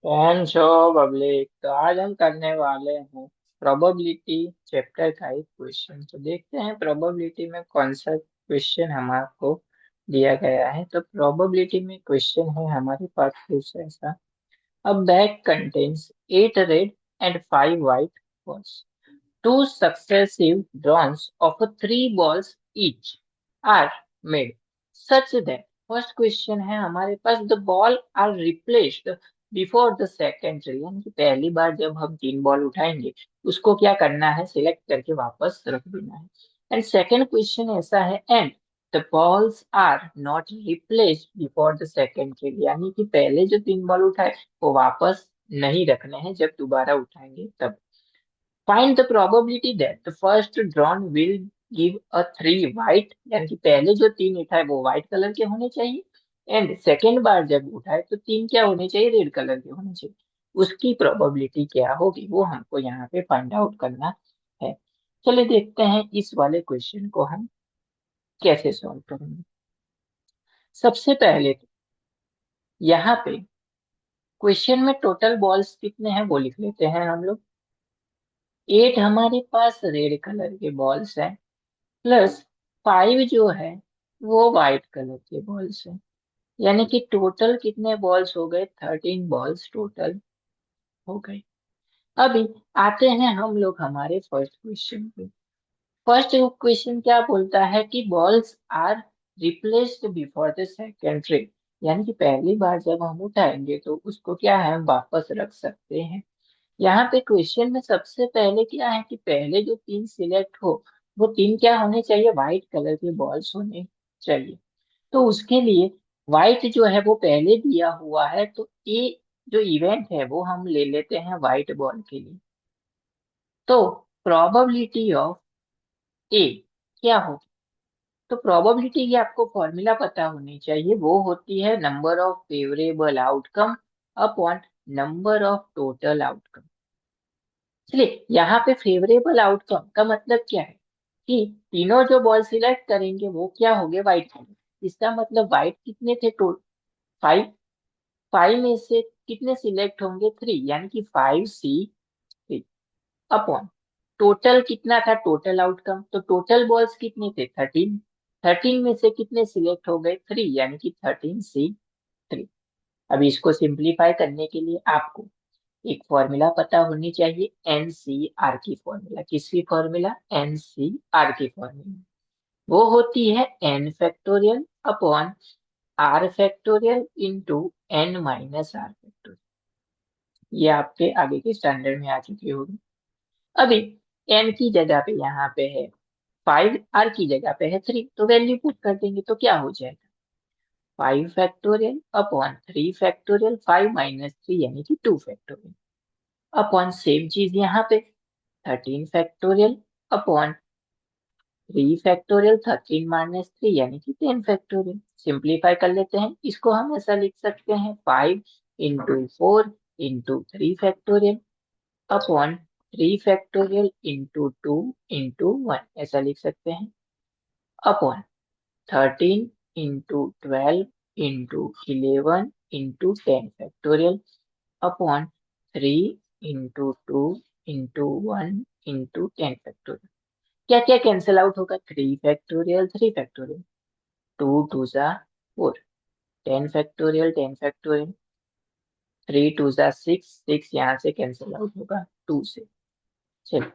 And show public. तो आज हम करने वाले हैं प्रोबेबिलिटी चैप्टर का एक क्वेश्चन। तो देखते हैं प्रोबेबिलिटी में कौन सा क्वेश्चन हमारे दिया गया है। तो प्रोबेबिलिटी में क्वेश्चन है हमारे पास कुछ ऐसा। अ bag contains 8 red and 5 white balls. Two successive drawings of 3 balls each are made such that first question है हमारे पास the ball are replaced before the second tray, यानी कि पहली बार जब हम 3 बॉल उठाएंगे उसको क्या करना है, सिलेक्ट करके वापस रख देना है। एंड सेकंड क्वेश्चन ऐसा है and the balls are not replaced before the second tray, यानी कि पहले जो 3 बॉल उठाए वो वापस नहीं रखने हैं, जब दोबारा उठाएंगे तब। Find the probability that the first drawn will give a 3 white, यानी कि पहले जो 3 उठाए वो व्हाइट कलर के होने चाहिए एंड सेकेंड बार जब उठाए तो 3 क्या होने चाहिए, रेड कलर के होने चाहिए। उसकी प्रोबेबिलिटी क्या होगी वो हमको यहाँ पे फाइंड आउट करना है। चलिए देखते हैं इस वाले क्वेश्चन को हम कैसे सॉल्व करेंगे। सबसे पहले तो यहाँ पे क्वेश्चन में टोटल बॉल्स कितने हैं वो लिख लेते हैं हम लोग। 8 हमारे पास रेड कलर के बॉल्स हैं प्लस 5 जो है वो वाइट कलर के बॉल्स है, यानी कि टोटल कितने बॉल्स हो गए, 13 बॉल्स टोटल हो गए। अभी आते हैं हम लोग हमारे फर्स्ट क्वेश्चन पे। फर्स्ट क्वेश्चन क्या बोलता है कि balls are replaced before the second tray, यानी कि पहली बार जब हम उठाएंगे तो उसको क्या है, हम वापस रख सकते हैं। यहाँ पे क्वेश्चन में सबसे पहले क्या है कि पहले जो 3 सिलेक्ट हो वो 3 क्या होने चाहिए, व्हाइट कलर के बॉल्स होने चाहिए। तो उसके लिए व्हाइट जो है वो पहले दिया हुआ है, तो ये जो इवेंट है वो हम ले लेते हैं व्हाइट बॉल के लिए। तो प्रोबेबिलिटी ऑफ ए क्या होगी, तो प्रोबेबिलिटी की आपको फॉर्मूला पता होनी चाहिए, वो होती है number of favourable outcome upon number of total outcome. चलिए यहाँ पे फेवरेबल आउटकम का मतलब क्या है कि तीनों जो बॉल सिलेक्ट करेंगे वो क्या होंगे, व्हाइट होंगे। इसका मतलब व्हाइट कितने थे, टोटल 5। 5 में से कितने सिलेक्ट होंगे, 3, यानी कि 5C3 अपॉन टोटल कितना था, टोटल आउटकम, तो टोटल बॉल्स कितने थे, 13। 13 में से कितने सिलेक्ट हो गए, 3, यानी कि 13C3। अब इसको सिंप्लीफाई करने के लिए आपको एक फॉर्मूला पता होनी चाहिए, एनसीआर की फॉर्मूला। किसकी फॉर्मूला, एनसीआर की फॉर्मूला। वो होती है n factorial upon r factorial into n minus r factorial. ये आपके आगे के स्टैंडर्ड में आ चुकी होगी। अभी एन की जगह पे यहाँ पे है 5, आर की जगह पे है 3, तो वैल्यू पुट कर देंगे तो क्या हो जाएगा, 5 फैक्टोरियल अपॉन 3 फैक्टोरियल, 5 - 3 यानी कि 2 फैक्टोरियल अपॉन सेम चीज यहाँ पे 13 फैक्टोरियल अपॉन 3 फैक्टोरियल, 13 - 3 यानी कि 10 फैक्टोरियल। सिंप्लीफाई कर लेते हैं, इसको हम ऐसा लिख सकते हैं 5 × 4 × 3 फैक्टोरियल अपॉन 3 फैक्टोरियल × 2 × 1, ऐसा लिख सकते हैं अपॉन 13 × 12 × 11 × 10 फैक्टोरियल अपॉन 3 × 2 × 1 × 10 फैक्टोरियल। क्या क्या कैंसिल आउट होगा, 3 फैक्टोरियल 3 फैक्टोरियल, 2 × 2 = 4, 10 फैक्टोरियल 10 फैक्टोरियल, 3 × 2 = 6, 6 यहाँ से कैंसिल आउट होगा 2 से। चलो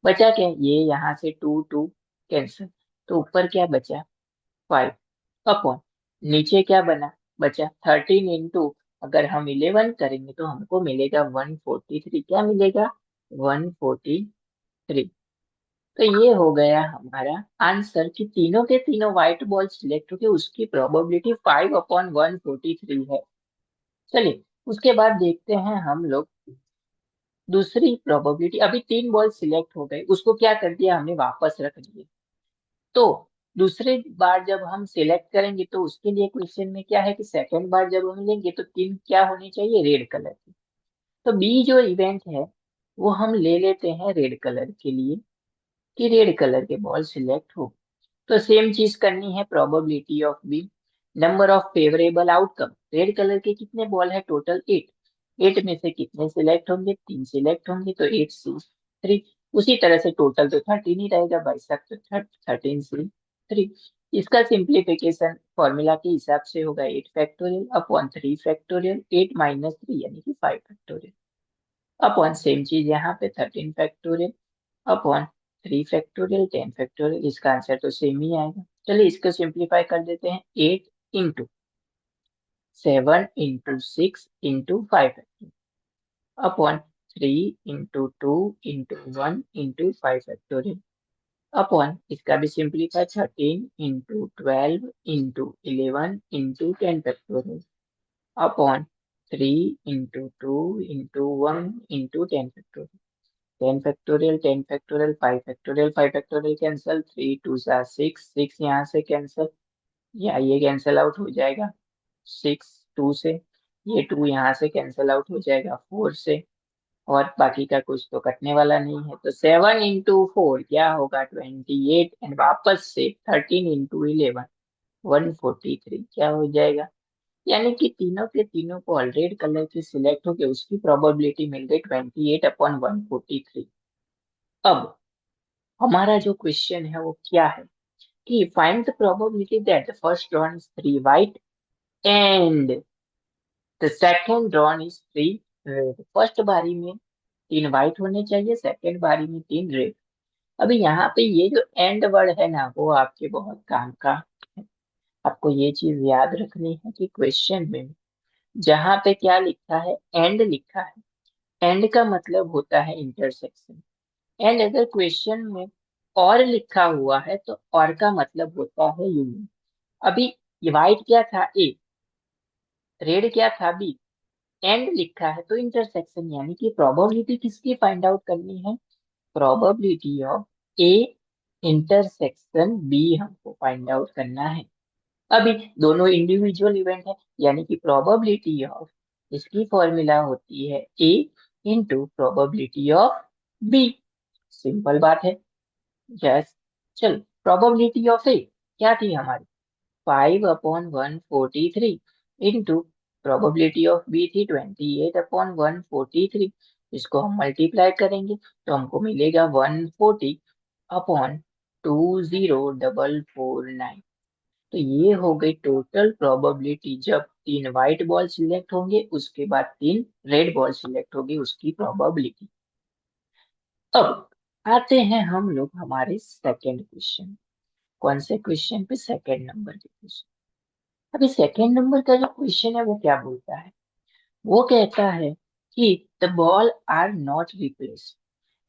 बचा क्या, ये यहाँ से 2 2 कैंसिल, तो ऊपर क्या बचा, 5 अपॉन नीचे क्या बना, बचा 13 इंटू, अगर हम 11 करेंगे तो हमको मिलेगा 143, क्या मिलेगा, 143। तो ये हो गया हमारा आंसर कि तीनों के तीनों व्हाइट बॉल सिलेक्ट होके उसकी प्रोबेबिलिटी 5/143 है। चलिए उसके बाद देखते हैं हम लोग दूसरी प्रोबेबिलिटी। अभी 3 बॉल सिलेक्ट हो गए, उसको क्या कर दिया हमने, वापस रख दिए। तो दूसरे बार जब हम सिलेक्ट करेंगे तो उसके लिए क्वेश्चन में क्या है कि सेकंड बार जब हम लेंगे तो 3 क्या होनी चाहिए, रेड कलर की। तो बी जो इवेंट है वो हम ले लेते हैं रेड कलर के लिए, कि रेड कलर के बॉल सिलेक्ट हो। तो सेम चीज करनी है, probability of B, number of favourable outcome, red colour के कितने बॉल है, टोटल 8, 8 में से कितने सिलेक्ट होंगे, 3 सिलेक्ट होंगे, तो 8C3। उसी तरह से टोटल तो 13 ही रहेगा भाई साहब, तो 13C3। इसका सिंप्लीफिकेशन फॉर्मूला के हिसाब से होगा 8 फैक्टोरियल अपॉन 3 फैक्टोरियल, 8 - 3 यानी कि 5 फैक्टोरियल, अपॉन सेम चीज यहाँ पे 13 फैक्टोरियल अपॉन 3 फैक्टोरियल, 10 फैक्टोरियल। इसका आंसर तो सेम ही आएगा। चलिए इसको सिंप्लीफाई कर देते हैं। 8 × 7 × 6 × 5 अपॉन 3 × 2 × 1 × 5 अपॉन इसका भी simplify 13 × 12 × 11 × 10 upon 3 × 2 × 1 × 10। 10 factorial, 5 factorial, 5 factorial cancel, 3 × 2 = 6, 6 यहाँ से कैंसल, या ये कैंसल आउट हो जाएगा 6 2 से, ये 2 यहाँ से कैंसल आउट हो जाएगा 4 से, और बाकी का कुछ तो कटने वाला नहीं है। तो 7 × 4 क्या होगा, 28, एंड वापस से 13 × 11 143 क्या हो जाएगा। यानी कि तीनों के तीनों को रेड कलर के सिलेक्ट होके उसकी प्रोबेबिलिटी मिल गई 28/143। अब हमारा जो क्वेश्चन है वो क्या है कि find the probability that the first drawn is 3 white and the second drawn is 3 red. First बारी में 3 वाइट होने चाहिए, सेकंड बारी में 3 रेड। अभी यहाँ पे ये जो एंड वर्ड है ना, वो आपके बहुत काम का है। आपको ये चीज याद रखनी है कि क्वेश्चन में जहाँ पे क्या लिखा है, एंड लिखा है, एंड का मतलब होता है इंटरसेक्शन। एंड अगर क्वेश्चन में और लिखा हुआ है तो और का मतलब होता है यूनियन। अभी ये व्हाइट क्या था, ए, रेड क्या था, बी, एंड लिखा है तो इंटरसेक्शन, यानी कि प्रोबेबिलिटी किसकी फाइंड आउट करनी है, probability of A intersection B हमको फाइंड आउट करना है। अभी दोनों इंडिविजुअल इवेंट है, यानी कि प्रोबेबिलिटी ऑफ, इसकी फॉर्मूला होती है A into probability of B. Simple बात है। यस, चल प्रोबेबिलिटी ऑफ ए क्या थी हमारी, 5/143 इंटू प्रोबेबिलिटी ऑफ बी थी 28/143। इसको हम मल्टीप्लाई करेंगे तो हमको मिलेगा 140/20,449। तो ये हो गई टोटल प्रोबेबिलिटी, जब 3 व्हाइट बॉल सिलेक्ट होंगे उसके बाद 3 रेड बॉल सिलेक्ट होगी उसकी प्रोबेबिलिटी। अब आते हैं हम लोग हमारे सेकंड क्वेश्चन। कौन से क्वेश्चन पे, सेकंड नंबर के क्वेश्चन। अभी सेकंड नंबर का जो क्वेश्चन है वो क्या बोलता है, वो कहता है कि the ball are not replace.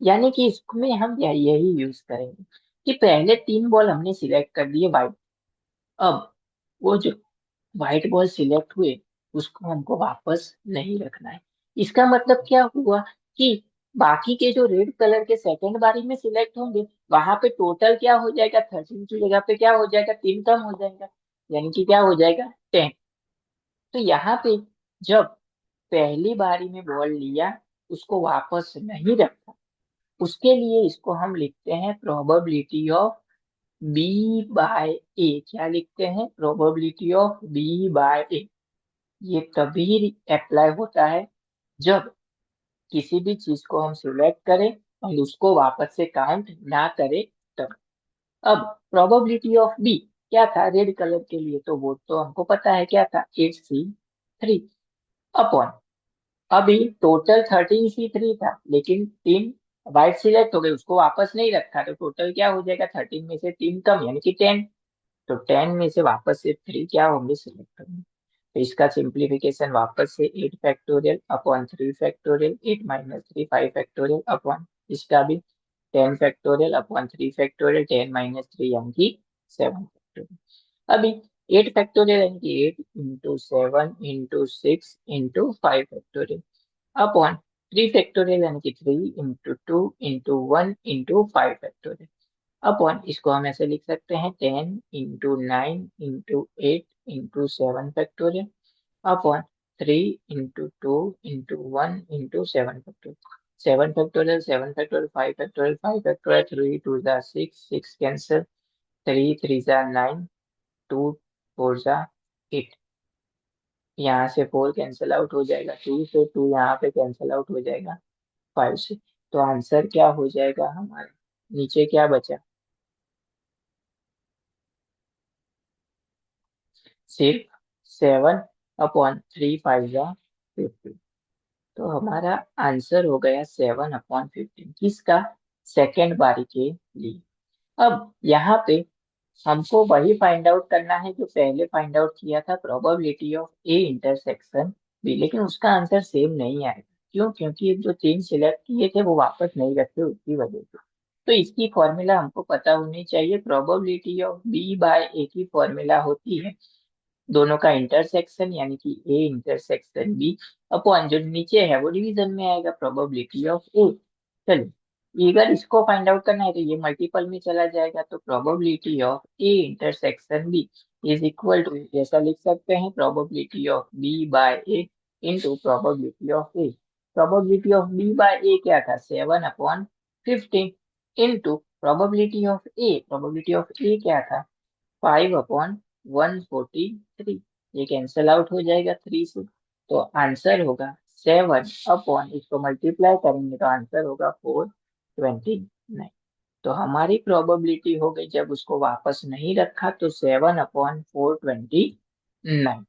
यानी कि इसमें हम यही यूज करेंगे कि पहले 3 बॉल हमने सिलेक्ट कर दिए व्हाइट, अब वो जो व्हाइट बॉल सिलेक्ट हुए उसको हमको वापस नहीं रखना है। इसका मतलब क्या हुआ कि बाकी के जो रेड कलर के सेकंड बारी में सिलेक्ट होंगे वहां पे टोटल क्या हो जाएगा, 13 की जगह पे क्या हो जाएगा, 3 कम हो जाएगा, यानी कि क्या हो जाएगा 10। तो यहाँ पे जब पहली बारी में बॉल लिया उसको वापस नहीं रखा, उसके लिए इसको हम लिखते हैं probability of B by A. क्या लिखते हैं, प्रोबेबिलिटी ऑफ बी बाय ए। ये तभी अप्लाई होता है जब किसी भी चीज को हम सिलेक्ट करें और उसको वापस से काउंट ना करें तब। अब प्रोबेबिलिटी ऑफ बी क्या था रेड कलर के लिए, तो वो तो हमको पता है क्या था, 8C3 अपॉन, अभी टोटल 13C3 था लेकिन 3 वाइट सिलेक्ट हो गए उसको वापस नहीं रखा, तो टोटल क्या हो जाएगा, 13 में से 3 कम यानी कि 10। तो 10 में से वापस से 3 क्या होंगे, सिलेक्ट होंगे। तो इसका सिंप्लीफिकेशन वापस से 8 factorial upon 3 factorial, 8 - 3 5 factorial upon इसका भी 10 फैक्टोरियल अपॉन 3 फैक्टोरियल, 10 - 3 यानी कि 7 फैक्टोरियल। अभी 8 फैक्टोरियल यानी कि 8 × 7 × 6 × 5 फैक्टोरियल अपॉन 3 फैक्टोरियल यानी कि 3 × 2 × 1 × 5 फैक्टोरियल अपॉन इसको हम ऐसे लिख सकते हैं 10 × 9 × 8 × 7 upon 3 × 2 × 1 × 7 factorial. 7 factorial, 7 factorial, 5 factorial, 5 factorial, 3 × 2 = 6, 6 cancel, 3 × 3 = 9, 2 × 4 = 8। यहाँ से 4 कैंसिल आउट हो जाएगा, 2 से 2 यहाँ पे कैंसिल आउट हो जाएगा 5 से। तो आंसर क्या हो जाएगा हमारा, नीचे क्या बचा, सिर्फ 7/3 5 तो हमारा आंसर हो गया 7/15 किसका, सेकेंड बारी के लिए। अब यहाँ पे हमको वही फाइंड आउट करना है जो पहले फाइंड आउट किया था, probability of A intersection B, लेकिन उसका आंसर सेम नहीं आएगा। क्यों, क्योंकि जो चेन सिलेक्ट किए थे वो वापस नहीं रखे, उसकी वजह से। तो इसकी फॉर्मूला हमको पता होनी चाहिए, प्रोबेबिलिटी ऑफ बी बाय ए की फॉर्मूला होती है दोनों का इंटरसेक्शन यानी कि ए इंटरसेक्शन बी अपॉन जो नीचे है वो डिवीजन में आएगा, प्रोबेबिलिटी ऑफ ए। चलिए अगर इसको फाइंड आउट करना है तो ये मल्टीपल में चला जाएगा, तो probability of A intersection B is equal to, जैसा लिख सकते हैं, probability of B by A into probability of A. Probability of B by A क्या था, 7/15 इंटू प्रोबेबिलिटी ऑफ ए क्या था, 5/143। ये कैंसल आउट हो जाएगा 3 से, तो आंसर होगा 7/, इसको मल्टीप्लाई करेंगे तो आंसर होगा 429। तो हमारी प्रोबेबिलिटी हो गई, जब उसको वापस नहीं रखा तो 7/429।